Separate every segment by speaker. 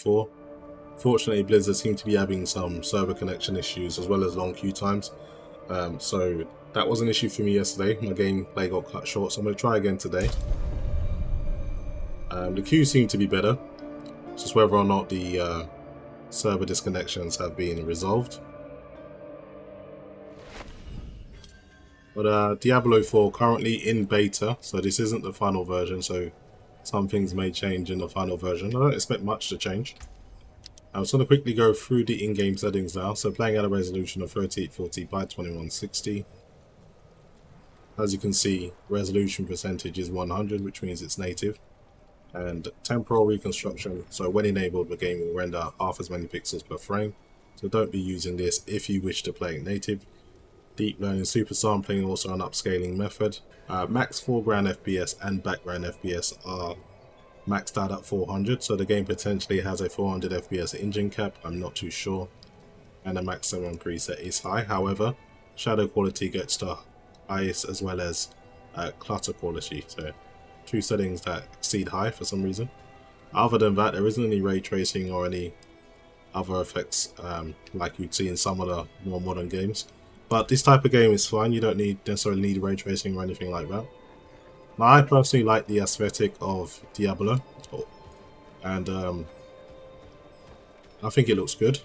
Speaker 1: before. Fortunately, Blizzard seemed to be having some server connection issues as well as long queue times. So that was an issue for me yesterday. My gameplay got cut short, so I'm going to try again today. The queue seemed to be better. It's just whether or not the server disconnections have been resolved. But Diablo 4 currently in beta, so this isn't the final version, so some things may change in the final version. I don't expect much to change. I'm just going to quickly go through the in-game settings now. So playing at a resolution of 3840 by 2160. As you can see, resolution percentage is 100, which means it's native. And temporal reconstruction, so when enabled, the game will render half as many pixels per frame. So don't be using this if you wish to play it native. Deep learning super sampling, also an upscaling method. Max foreground FPS and background FPS are maxed out at 400, so the game potentially has a 400 FPS engine cap, I'm not too sure. And the maximum preset is high, however, shadow quality gets to highest as well as clutter quality, so two settings that exceed high for some reason. Other than that, there isn't any ray tracing or any other effects like you'd see in some of the more modern games. But this type of game is fine, you don't necessarily need ray tracing or anything like that. Now, I personally like the aesthetic of Diablo, and I think it looks good.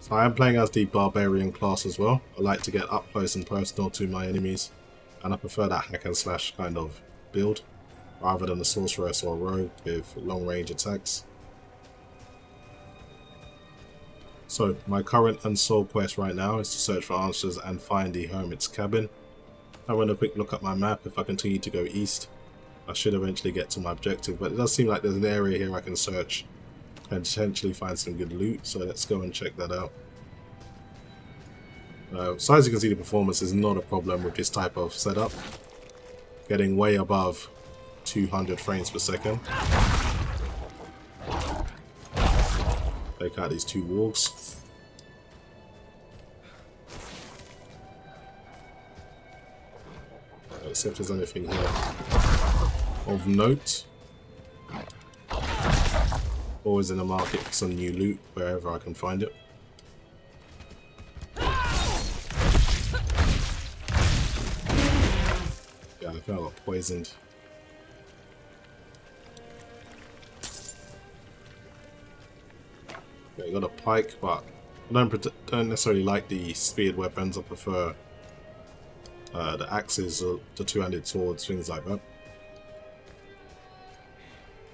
Speaker 1: So I am playing as the Barbarian class as well. I like to get up close and personal to my enemies, and I prefer that hack and slash kind of build, rather than a sorceress or a rogue with long range attacks. So my current and sole quest right now is to search for answers and find the hermit's cabin. Having a quick look at my map, if I continue to go east, I should eventually get to my objective, but it does seem like there's an area here I can search and potentially find some good loot, so let's go and check that out. So as you can see, the performance is not a problem with this type of setup. Getting way above 200 frames per second. Take out these two wolves. Let's see if there's anything here of note. Always in the market for some new loot wherever I can find it. Yeah, I think I got poisoned. Yeah, I got a pike, but I don't necessarily like the speared weapons. I prefer the axes, the two-handed swords, things like that.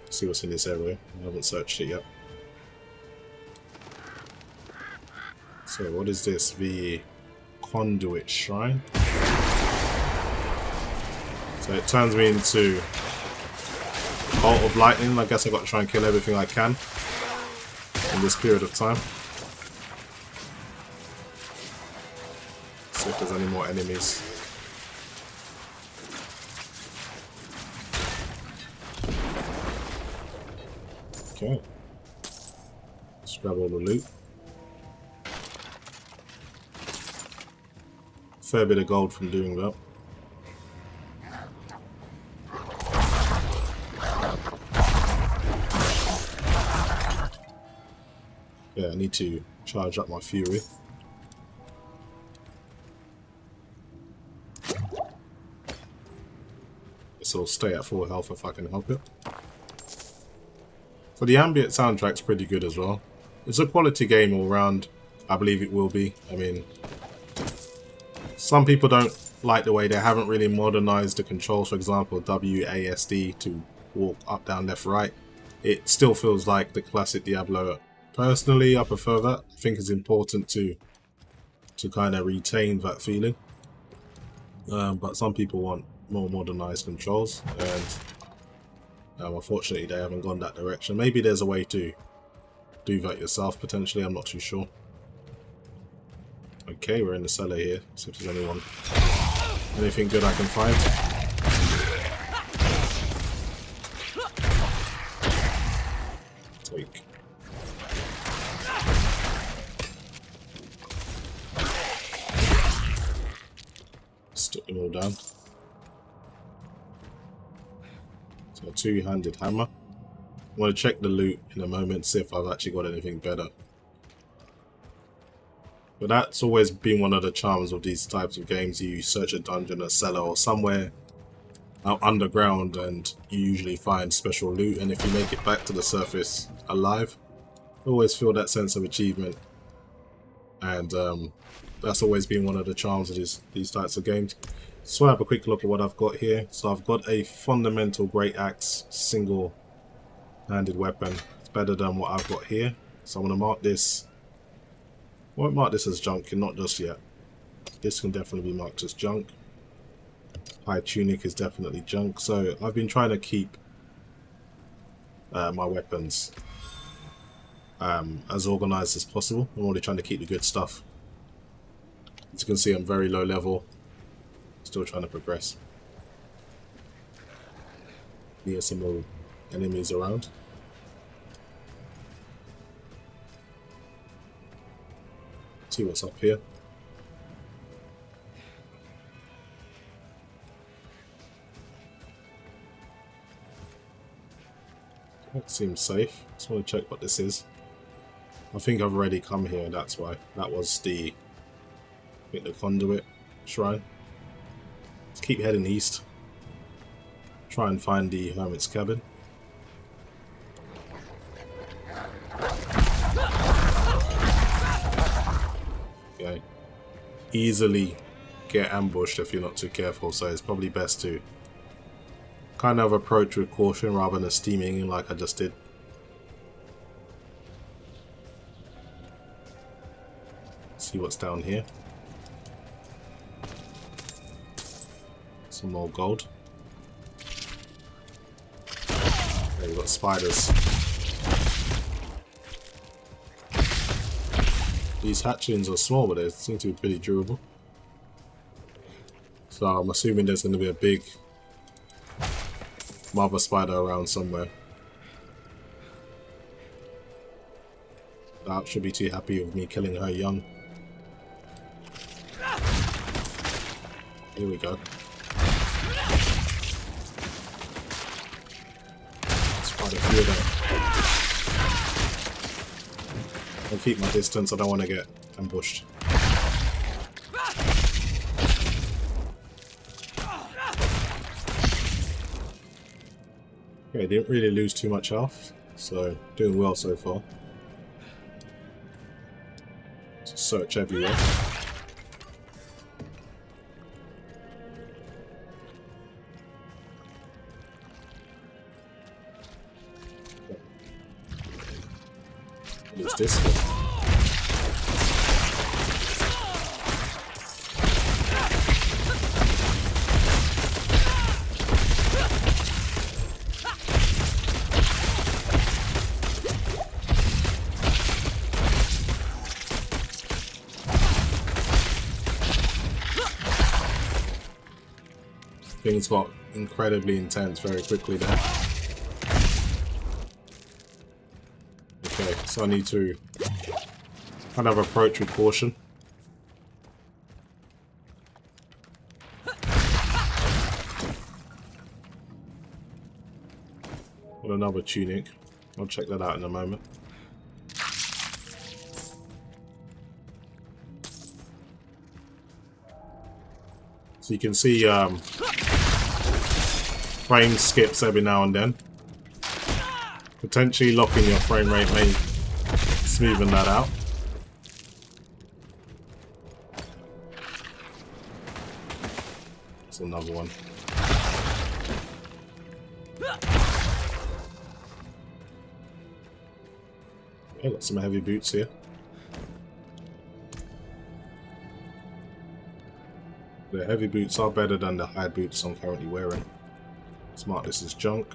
Speaker 1: Let's see what's in this area. I haven't searched it yet. So what is this? The Conduit Shrine. So it turns me into bolt of lightning. I guess I've got to try and kill everything I can in this period of time. See if there's any more enemies. Okay. Let's grab all the loot. Fair bit of gold from doing that. Yeah, I need to charge up my fury. This will stay at full health if I can help it. So the ambient soundtrack's pretty good as well. It's a quality game all round. I believe it will be. I mean, some people don't like the way they haven't really modernized the controls. For example, WASD to walk up, down, left, right. It still feels like the classic Diablo. Personally, I prefer that. I think it's important to kind of retain that feeling. But some people want more modernized controls, and unfortunately they haven't gone that direction. Maybe there's a way to do that yourself, potentially, I'm not too sure. Okay, we're in the cellar here. See if there's anything good I can find. Take. Stick them all down. So a two-handed hammer. I'm going to check the loot in a moment, see if I've actually got anything better. But that's always been one of the charms of these types of games. You search a dungeon, a cellar, or somewhere out underground, and you usually find special loot, and if you make it back to the surface alive, you always feel that sense of achievement. And that's always been one of the charms of these types of games. So I have a quick look at what I've got here. So I've got a fundamental great axe single-handed weapon. It's better than what I've got here. So I'm going to mark this. I won't mark this as junk, not just yet. This can definitely be marked as junk. High tunic is definitely junk. So I've been trying to keep my weapons as organized as possible. I'm only trying to keep the good stuff. As you can see, I'm very low level. Still trying to progress. Here's some more enemies around. See what's up here. That seems safe. Just want to check what this is. I think I've already come here, that's why. That was the conduit shrine. Let's keep heading east. Try and find the hermit's cabin. Okay. Easily get ambushed if you're not too careful, so it's probably best to kind of approach with caution rather than steaming in like I just did. See what's down here. Some more gold. There we've got spiders. These hatchlings are small, but they seem to be pretty durable. So I'm assuming there's going to be a big mother spider around somewhere. That should be too happy with me killing her young. Here we go. There's quite a few of them. I'll keep my distance, I don't want to get ambushed. Okay, didn't really lose too much health, so doing well so far. Just search everywhere. What is this one? Things got incredibly intense very quickly there. Okay, so I need to kind of approach with caution. Got another tunic. I'll check that out in a moment. So you can see frame skips every now and then. Potentially locking your frame rate may smoothen that out. That's another one. Okay, got some heavy boots here. The heavy boots are better than the hide boots I'm currently wearing. Let's mark this as junk.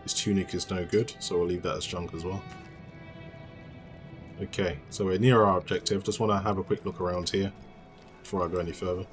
Speaker 1: This tunic is no good, so we'll leave that as junk as well. Okay, so we're near our objective. Just want to have a quick look around here before I go any further.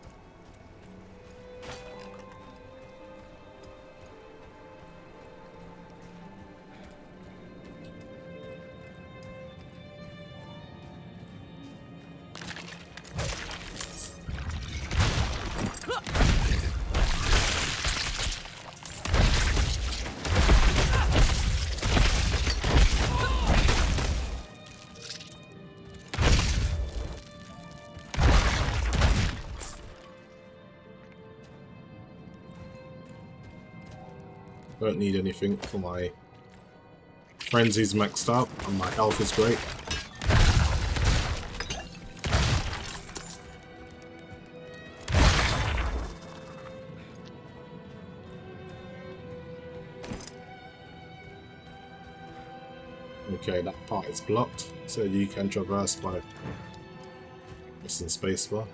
Speaker 1: Don't need anything for my frenzy's maxed up and my health is great. Okay, that part is blocked, so you can traverse by pressing spacebar.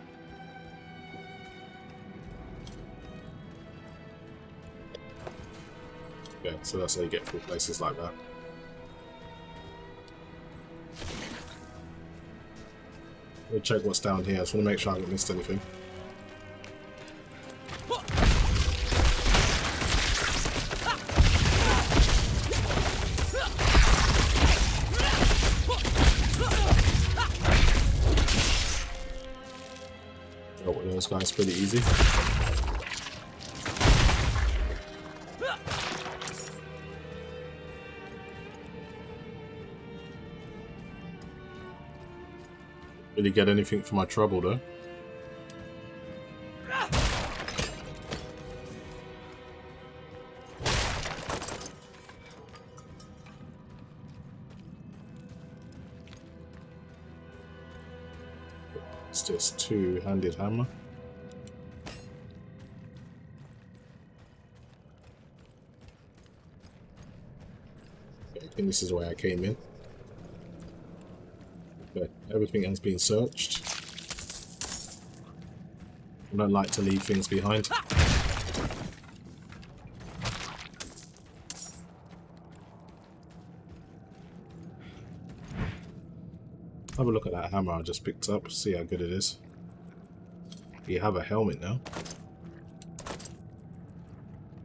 Speaker 1: Yeah, so that's how you get through places like that. We'll check what's down here. I just want to make sure I haven't missed anything. Oh, those guys pretty easy. Really get anything for my trouble though. It's just two-handed hammer. Okay, I think this is the way I came in. Okay, everything has been searched. I don't like to leave things behind. Have a look at that hammer I just picked up, see how good it is. You have a helmet now.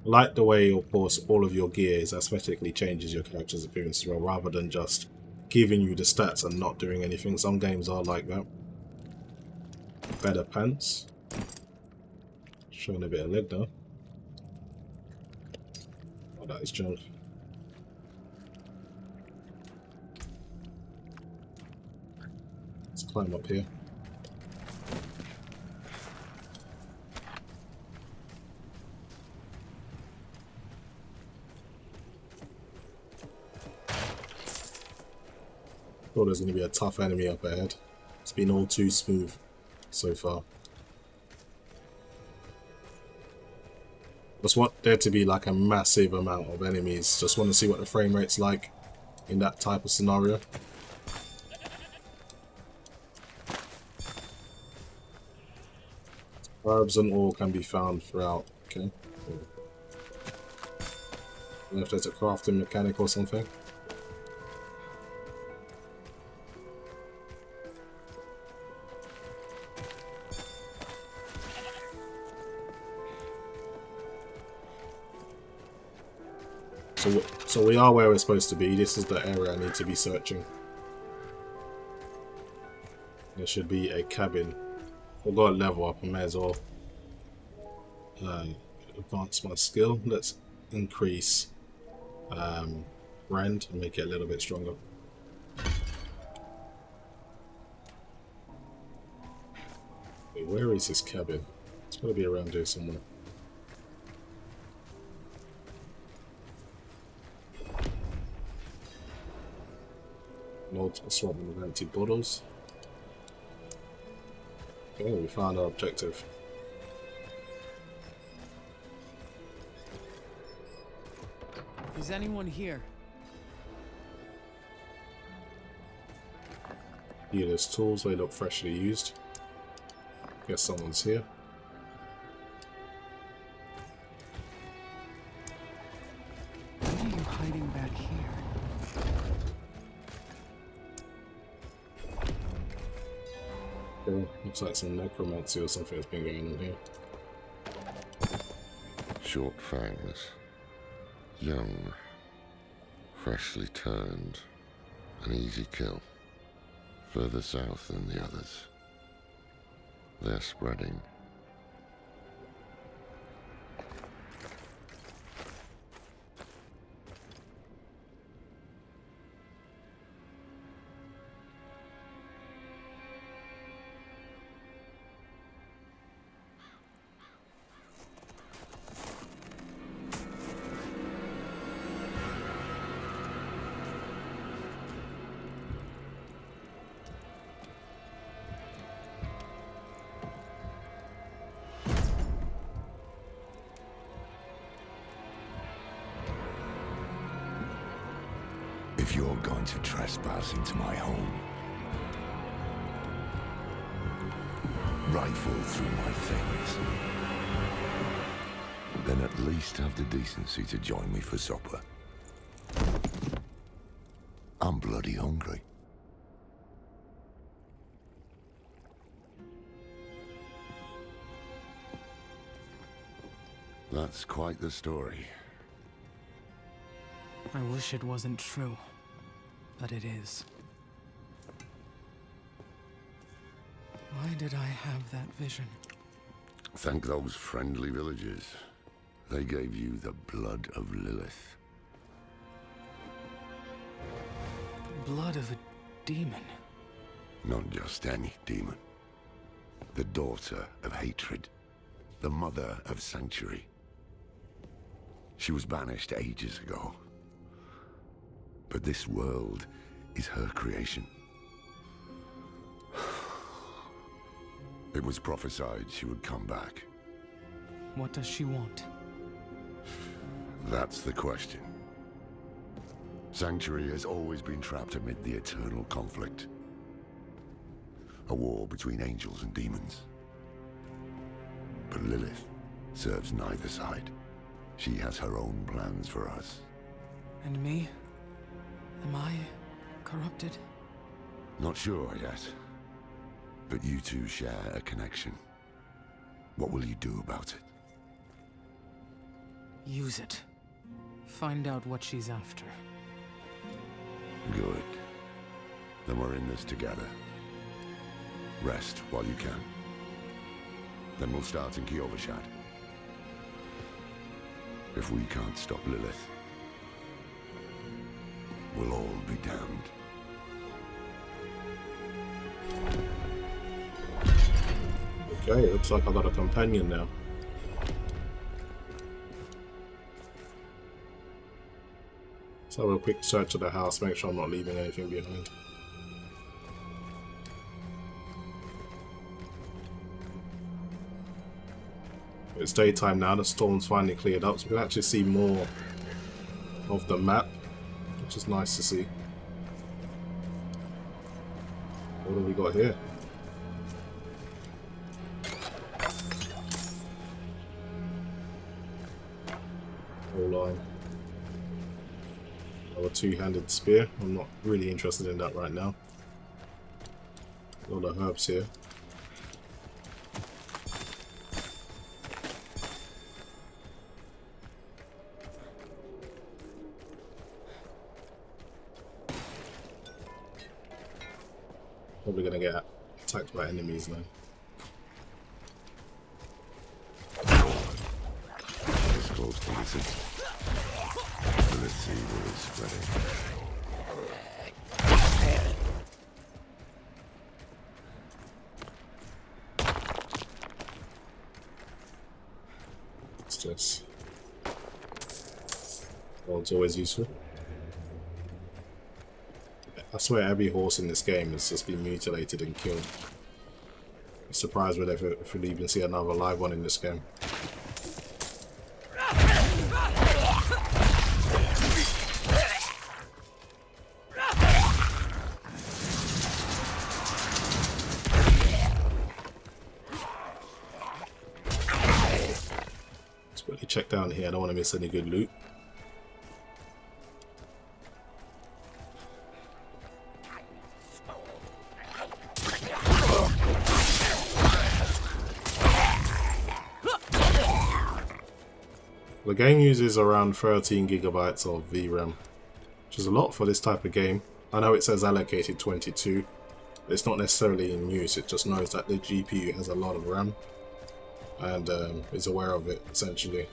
Speaker 1: I like the way, of course, all of your gear is aesthetically changes your character's appearance as well, rather than just giving you the stats and not doing anything. Some games are like that. Better pants. Showing a bit of leg now. Oh, that is junk. Let's climb up here. Thought there's going to be a tough enemy up ahead. It's been all too smooth so far. Just want there to be like a massive amount of enemies. Just want to see what the frame rate's like in that type of scenario. Herbs and ore can be found throughout. Okay. Cool. I don't know if there's a crafting mechanic or something. So we are where we're supposed to be. This is the area I need to be searching. There should be a cabin. I've got a level up, I may as well advance my skill. Let's increase brand and make it a little bit stronger. Wait, where is this cabin? It's got to be around here somewhere. Loads of swapping of empty bottles. Okay, we found our objective.
Speaker 2: Is anyone here?
Speaker 1: Here there's tools, they look freshly used. Guess someone's here.
Speaker 2: What are you hiding back here?
Speaker 1: Okay, looks like some necromancy or something has been going on here.
Speaker 3: Short fangs, young, freshly turned, an easy kill. Further south than the others. They're spreading.
Speaker 4: If you're going to trespass into my home, rifle through my things, then at least have the decency to join me for supper. I'm bloody hungry.
Speaker 3: That's quite the story.
Speaker 2: I wish it wasn't true, but it is. Why did I have that vision?
Speaker 3: Thank those friendly villagers. They gave you the blood of Lilith.
Speaker 2: Blood of a demon.
Speaker 3: Not just any demon. The daughter of hatred. The mother of sanctuary. She was banished ages ago. But this world is her creation. It was prophesied she would come back.
Speaker 2: What does she want?
Speaker 3: That's the question. Sanctuary has always been trapped amid the eternal conflict. A war between angels and demons. But Lilith serves neither side. She has her own plans for us.
Speaker 2: And me? Am I corrupted?
Speaker 3: Not sure yet. But you two share a connection. What will you do about it?
Speaker 2: Use it. Find out what she's after.
Speaker 3: Good. Then we're in this together. Rest while you can. Then we'll start in Kyovashad. If we can't stop Lilith, we'll all be damned.
Speaker 1: Okay, looks like I got a companion now. Let's have a quick search of the house, make sure I'm not leaving anything behind. It's daytime now, the storm's finally cleared up, so we can actually see more of the map, which is nice to see. What have we got here? Hold on. Or a two-handed spear. I'm not really interested in that right now. A lot of herbs here. Probably gonna get attacked by enemies now.
Speaker 3: It's close to listen. Let's see what is spreading.
Speaker 1: What's this? Well, it's always useful. I swear every horse in this game has just been mutilated and killed. I'm surprised if we'll even see another live one in this game. Let's quickly check down here, I don't want to miss any good loot. The game uses around 13 gigabytes of VRAM, which is a lot for this type of game. I know it says allocated 22, but it's not necessarily in use, it just knows that the GPU has a lot of RAM and is aware of it, essentially.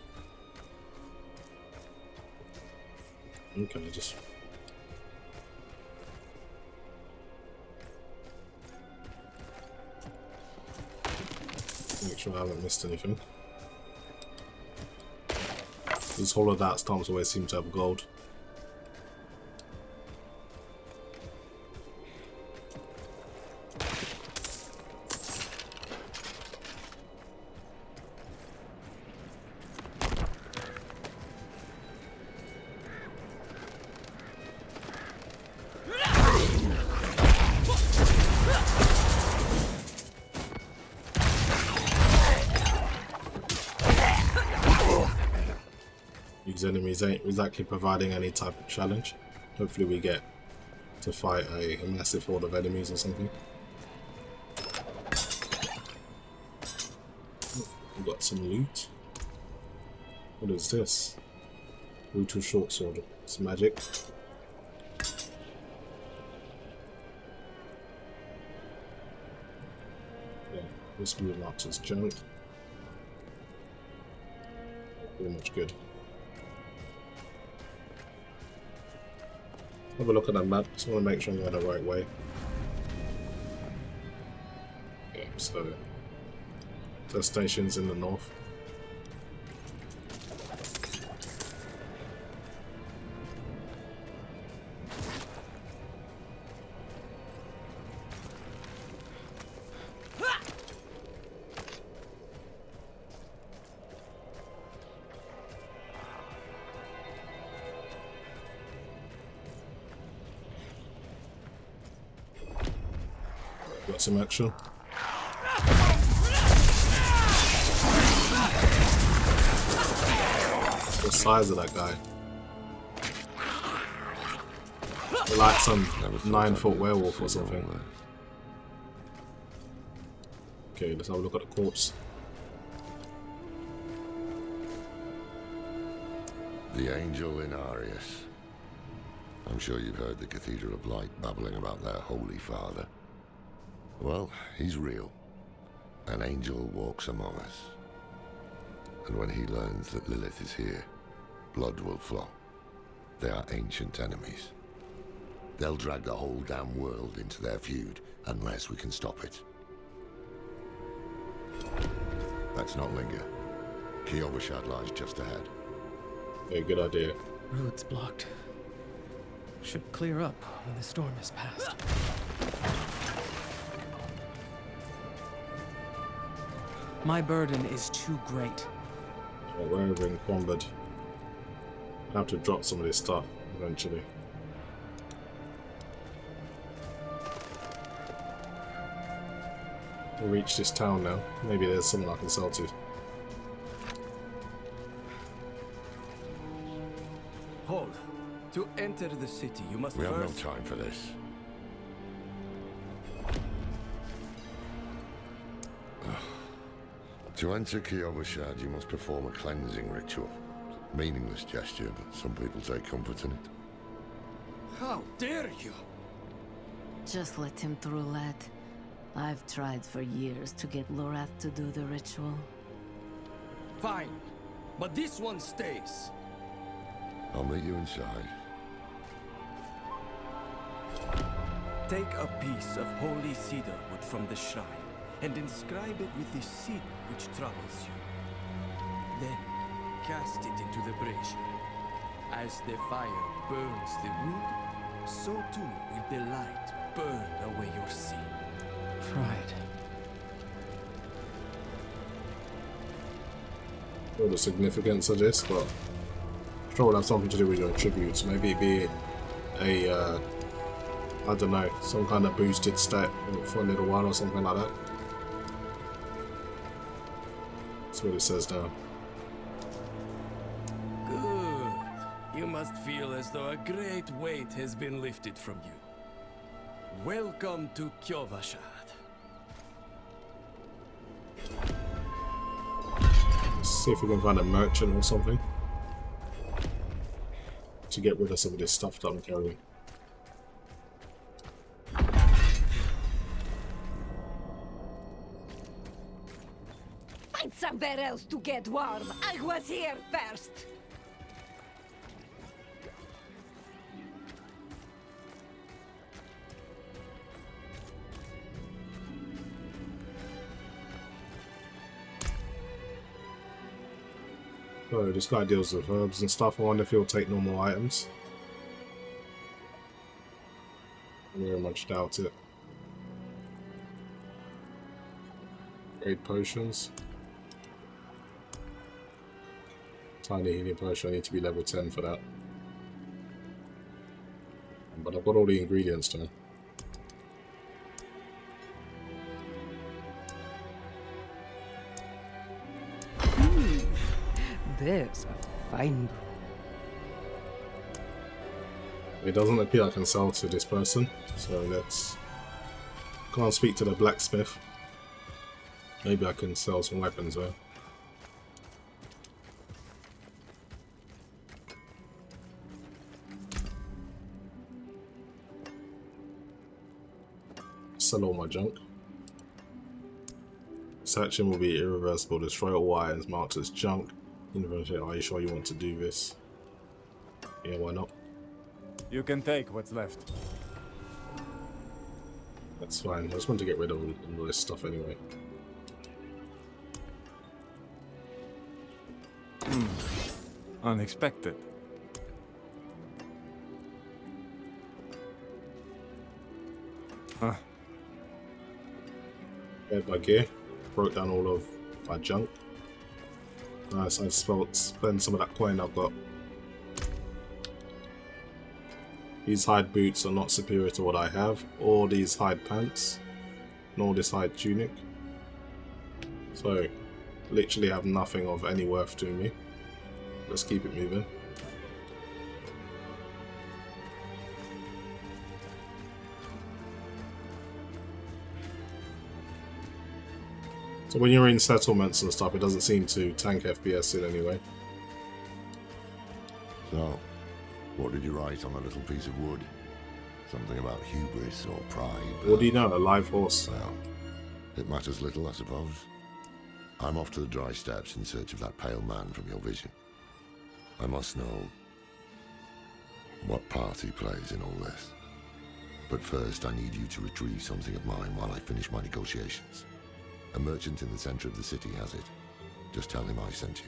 Speaker 1: Okay, just... make sure I haven't missed anything. These hollow dart stomps always seem to have gold. these enemies ain't exactly providing any type of challenge. Hopefully we get to fight a massive horde of enemies or something. We've got some loot. What is this? Brutal short sword. It's magic. Yeah, this blue marks as junk. Pretty much good. Have a look at that map. Just want to make sure I'm going the right way. Yeah, so the station's in the north. Got some action. The size of that guy. They're like some 9-foot werewolf or something. Okay, let's have a look at the corpse.
Speaker 3: The angel in Arius. I'm sure you've heard the Cathedral of Light babbling about their Holy Father. Well, he's real. An angel walks among us. And when he learns that Lilith is here, blood will flow. They are ancient enemies. They'll drag the whole damn world into their feud, unless we can stop it. Let's not linger. Kyovashad lies just ahead.
Speaker 1: Yeah, good idea.
Speaker 2: Road's blocked. Should clear up when the storm is past. My burden is too great.
Speaker 1: Yeah, we're over in Quambad. I have to drop some of this stuff eventually. We'll reach this town now. Maybe there's someone I can sell to.
Speaker 5: Hold. To enter the city, you must
Speaker 3: We have no
Speaker 5: first...
Speaker 3: time for this. To enter Kyovashad, you must perform a cleansing ritual. Meaningless gesture, but some people take comfort in it.
Speaker 5: How dare you?
Speaker 6: Just let him through, lad. I've tried for years to get Lorath to do the ritual.
Speaker 5: Fine. But this one stays.
Speaker 3: I'll meet you inside.
Speaker 5: Take a piece of holy cedar wood from the shrine and inscribe it with the sin which troubles you. Then cast it into the brazier. As the fire burns the wood, so too will the light burn away your sin.
Speaker 2: Pride.
Speaker 1: All the significance of this, but I'm sure it'll have something to do with your attributes. Maybe be a I don't know, some kind of boosted stat for a little while or something like that. That's what it says now.
Speaker 5: Good. You must feel as though a great weight has been lifted from you. Welcome to Kyovashad.
Speaker 1: Let's see if we can find a merchant or something to get rid of some of this stuff that I'm carrying.
Speaker 7: Find somewhere else to get warm. I was here first.
Speaker 1: Oh, this guy deals with herbs and stuff. I wonder if he'll take normal items. I very much doubt it. Great potions. Tiny healing potion, I need to be level 10 for that. But I've got all the ingredients now.
Speaker 2: There's a fine brew.
Speaker 1: It doesn't appear I can sell to this person, so let's go and speak to the blacksmith. Maybe I can sell some weapons there. Sell all my junk. This action will be irreversible. Destroy all items marked as junk. University, are you sure you want to do this? Yeah, why not?
Speaker 8: You can take what's left.
Speaker 1: That's fine. I just want to get rid of all this stuff anyway.
Speaker 8: Unexpected. Huh.
Speaker 1: Cleared my gear. Broke down all of my junk. Nice, I spend some of that coin I've got. These hide boots are not superior to what I have, or these hide pants, nor this hide tunic. So, literally have nothing of any worth to me. Let's keep it moving. So when you're in settlements and stuff, it doesn't seem to tank FPS in any way.
Speaker 3: So, what did you write on a little piece of wood? Something about hubris or pride?
Speaker 1: What do you know? A live horse.
Speaker 3: Well, it matters little, I suppose. I'm off to the dry steppes in search of that pale man from your vision. I must know what part he plays in all this. But first, I need you to retrieve something of mine while I finish my negotiations. A merchant in the center of the city has it. Just tell him I sent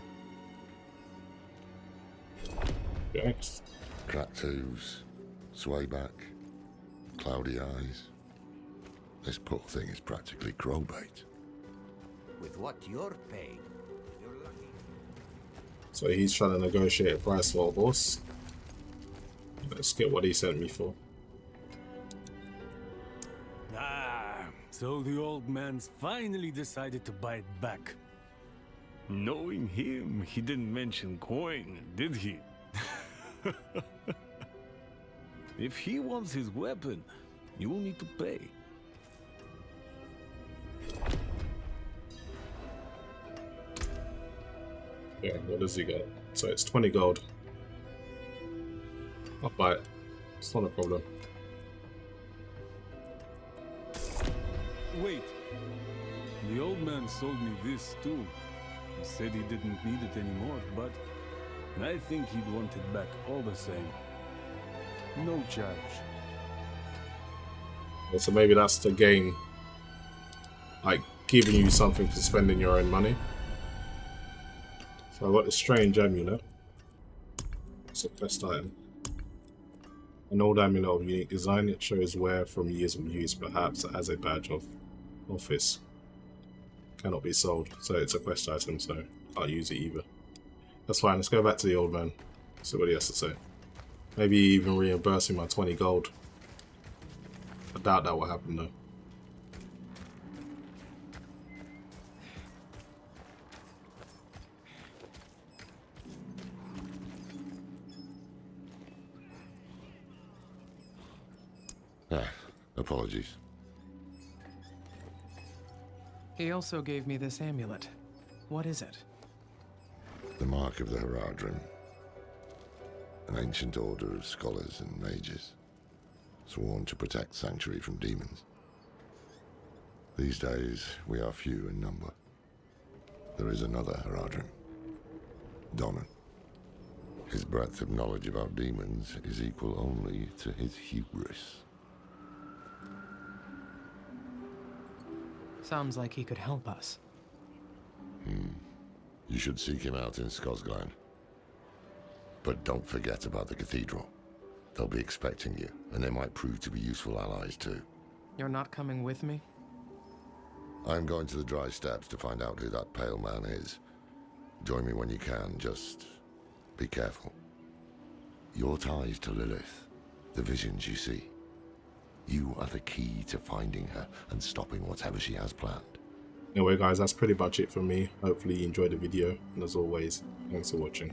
Speaker 3: you.
Speaker 1: Yes.
Speaker 3: Cracked hooves, sway back, cloudy eyes. This poor thing is practically crow bait.
Speaker 9: With what you're paying, you're lucky.
Speaker 1: So he's trying to negotiate a price for a horse. Let's get what he sent me for.
Speaker 10: So the old man's finally decided to buy it back. Knowing him, he didn't mention coin, did he? If he wants his weapon, you will need to pay.
Speaker 1: Yeah, what does he got? So it's 20 gold. I'll buy it. It's not a problem.
Speaker 10: Wait. The old man sold me this too. He said he didn't need it anymore, but I think he'd want it back all the same. No charge.
Speaker 1: So maybe that's the game. Like, giving you something for spending your own money. So I got this strange amulet. It's a quest item. An old amulet of unique design. It shows wear from years of use, perhaps as a badge of office. Cannot be sold. So it's a quest item, so can't use it either. That's fine. Let's go back to the old man. See what he has to say. Maybe even reimburse me my 20 gold. I doubt that will happen though.
Speaker 3: Apologies.
Speaker 2: He also gave me this amulet. What is it?
Speaker 3: The mark of the Heradrim. An ancient order of scholars and mages, sworn to protect Sanctuary from demons. These days, we are few in number. There is another Heradrim, Donan. His breadth of knowledge about demons is equal only to his hubris.
Speaker 2: Sounds like he could help us.
Speaker 3: You should seek him out in Skosglen. But don't forget about the cathedral. They'll be expecting you, and they might prove to be useful allies too.
Speaker 2: You're not coming with me?
Speaker 3: I'm going to the dry steppes to find out who that pale man is. Join me when you can, just be careful. Your ties to Lilith, the visions you see. You are the key to finding her and stopping whatever she has planned.
Speaker 1: Anyway guys, that's pretty much it from me. Hopefully you enjoyed the video, and as always, thanks for watching.